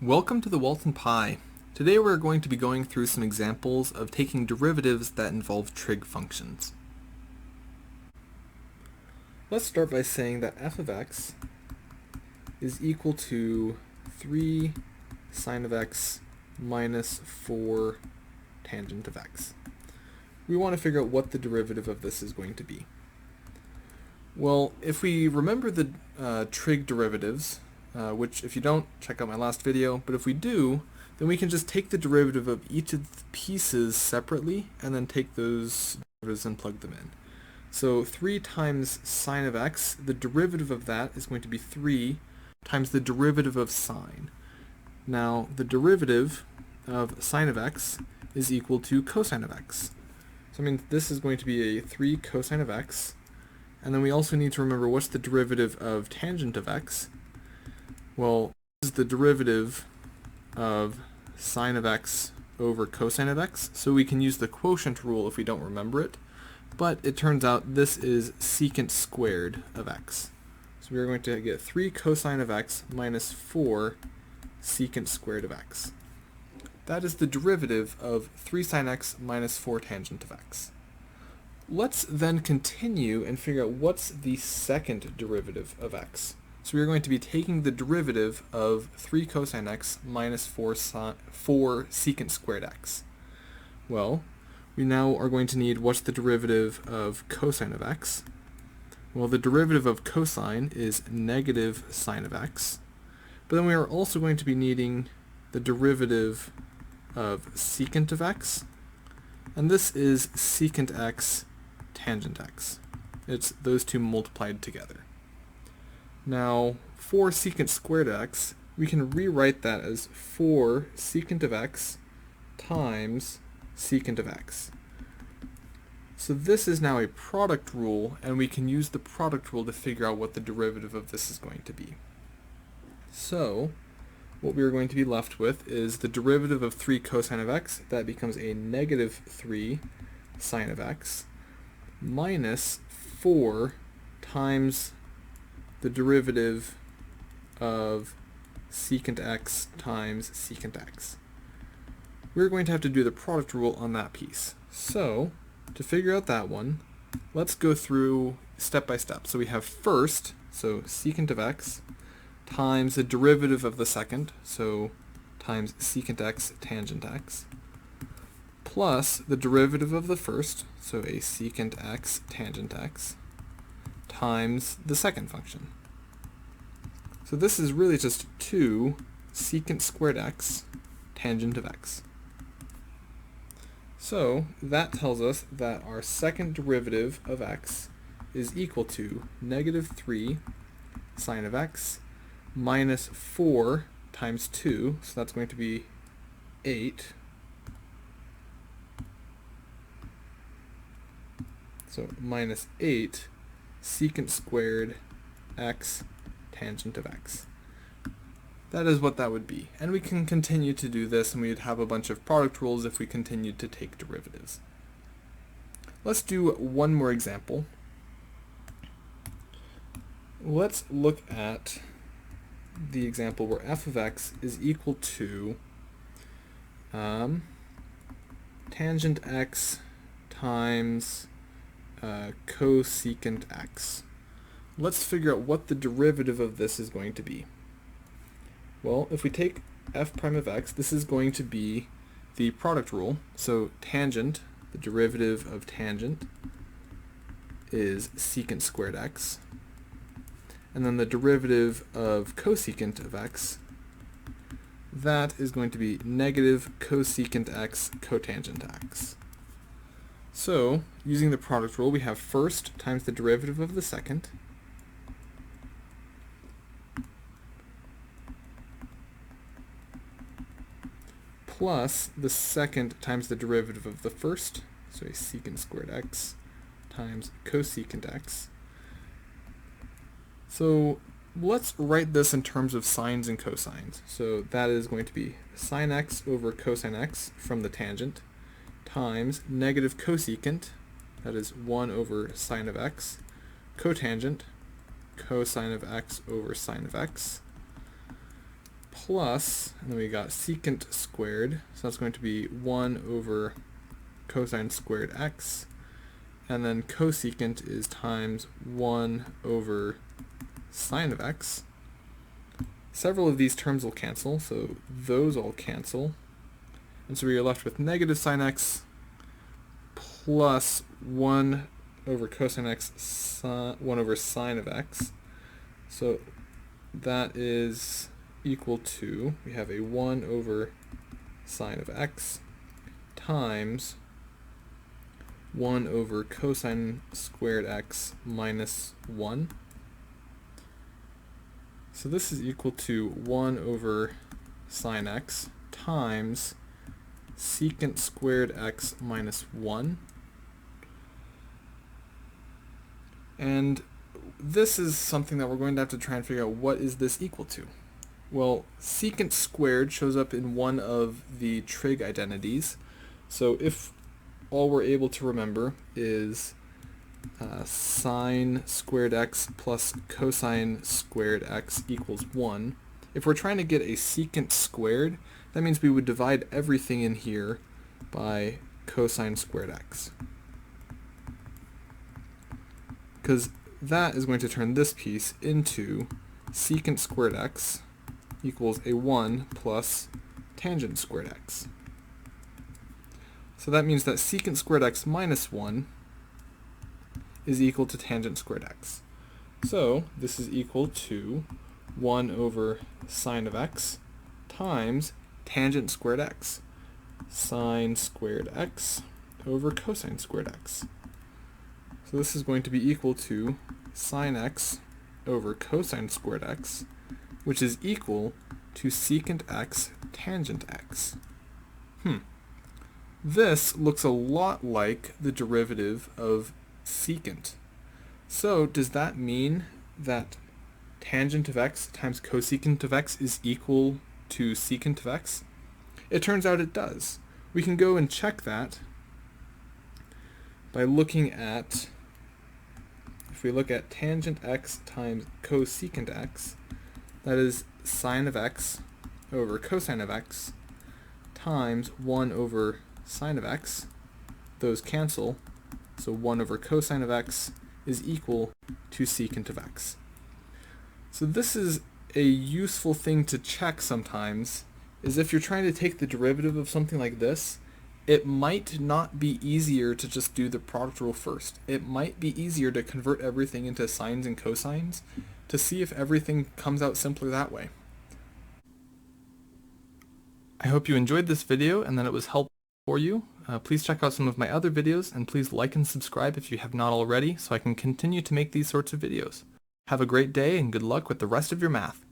Welcome to the Walton Pi. Today we're going to be going through some examples of taking derivatives that involve trig functions. Let's start by saying that f of x is equal to 3 sine of x minus 4 tangent of x. We want to figure out what the derivative of this is going to be. Well, if we remember the trig derivatives, which if you don't, check out my last video, but if we do, then we can just take the derivative of each of the pieces separately and then take those derivatives and plug them in. So 3 times sine of x, the derivative of that is going to be 3 times the derivative of sine. Now the derivative of sine of x is equal to cosine of x. So this is going to be a 3 cosine of x, and then we also need to remember what's the derivative of tangent of x. Well, this is the derivative of sine of x over cosine of x, so we can use the quotient rule if we don't remember it, but it turns out this is secant squared of x. So we are going to get 3 cosine of x minus 4 secant squared of x. That is the derivative of 3 sine x minus 4 tangent of x. Let's then continue and figure out what's the second derivative of x. So we are going to be taking the derivative of 3 cosine x minus 4 secant squared x. Well, we now are going to need what's the derivative of cosine of x. Well, the derivative of cosine is negative sine of x. But then we are also going to be needing the derivative of secant of x. And this is secant x tangent x. It's those two multiplied together. Now, for secant squared x, we can rewrite that as 4 secant of x times secant of x. So this is now a product rule, and we can use the product rule to figure out what the derivative of this is going to be. So, what we are going to be left with is the derivative of 3 cosine of x. That becomes a negative 3 sine of x minus 4 times the derivative of secant x times secant x. We're going to have to do the product rule on that piece. So, to figure out that one, let's go through step by step. So we have first, so secant of x, times the derivative of the second, so times secant x tangent x, plus the derivative of the first, so a secant x tangent x, times the second function. So this is really just 2 secant squared x tangent of x. So that tells us that our second derivative of x is equal to negative 3 sine of x minus 4 times 2, so that's going to be 8. So minus 8 secant squared x tangent of x. That is what that would be. And we can continue to do this, and we'd have a bunch of product rules if we continued to take derivatives. Let's do one more example. Let's look at the example where f of x is equal to tangent x times cosecant x. Let's figure out what the derivative of this is going to be. Well, if we take f prime of x, this is going to be the product rule. So tangent, the derivative of tangent, is secant squared x. And then the derivative of cosecant of x, that is going to be negative cosecant x cotangent x. So, using the product rule, we have first times the derivative of the second, plus the second times the derivative of the first, so a secant squared x times cosecant x. So let's write this in terms of sines and cosines. So that is going to be sine x over cosine x from the tangent times negative cosecant, that is 1 over sine of x, cotangent, cosine of x over sine of x, plus, and then we got secant squared, so that's going to be 1 over cosine squared x, and then cosecant is times 1 over sine of x. Several of these terms will cancel, so those all cancel. And so we are left with negative sine x plus 1 over cosine x, 1 over sine of x. So that is equal to, we have a 1 over sine of x times 1 over cosine squared x minus 1. So this is equal to 1 over sine x times secant squared x minus 1. And this is something that we're going to have to try and figure out, what is this equal to? Well, secant squared shows up in one of the trig identities. So if all we're able to remember is sine squared x plus cosine squared x equals 1. If we're trying to get a secant squared, that means we would divide everything in here by cosine squared x. Because that is going to turn this piece into secant squared x equals a 1 plus tangent squared x. So that means that secant squared x minus 1 is equal to tangent squared x. So this is equal to 1 over sine of x times tangent squared x, sine squared x over cosine squared x. So this is going to be equal to sine x over cosine squared x, which is equal to secant x tangent x. This looks a lot like the derivative of secant. So does that mean that tangent of x times cosecant of x is equal to secant of x? It turns out it does. We can go and check that by looking at, if we look at tangent x times cosecant x, that is sine of x over cosine of x times 1 over sine of x. Those cancel, so 1 over cosine of x is equal to secant of x. So this is a useful thing to check sometimes, is if you're trying to take the derivative of something like this, it might not be easier to just do the product rule first. It might be easier to convert everything into sines and cosines to see if everything comes out simpler that way. I hope you enjoyed this video and that it was helpful for you. Please check out some of my other videos, and please like and subscribe if you have not already, so I can continue to make these sorts of videos. Have a great day and good luck with the rest of your math.